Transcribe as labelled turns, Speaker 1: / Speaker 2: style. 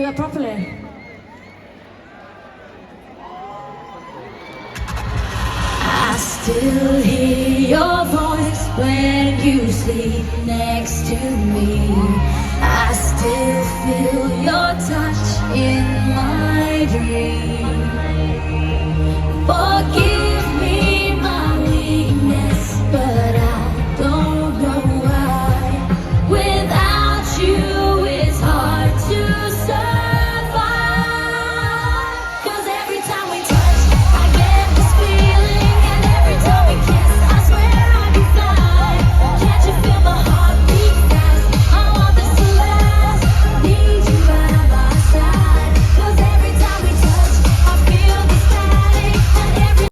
Speaker 1: that properly. I still hear your voice when you sleep next to me. I still feel your touch in my dream. Forgive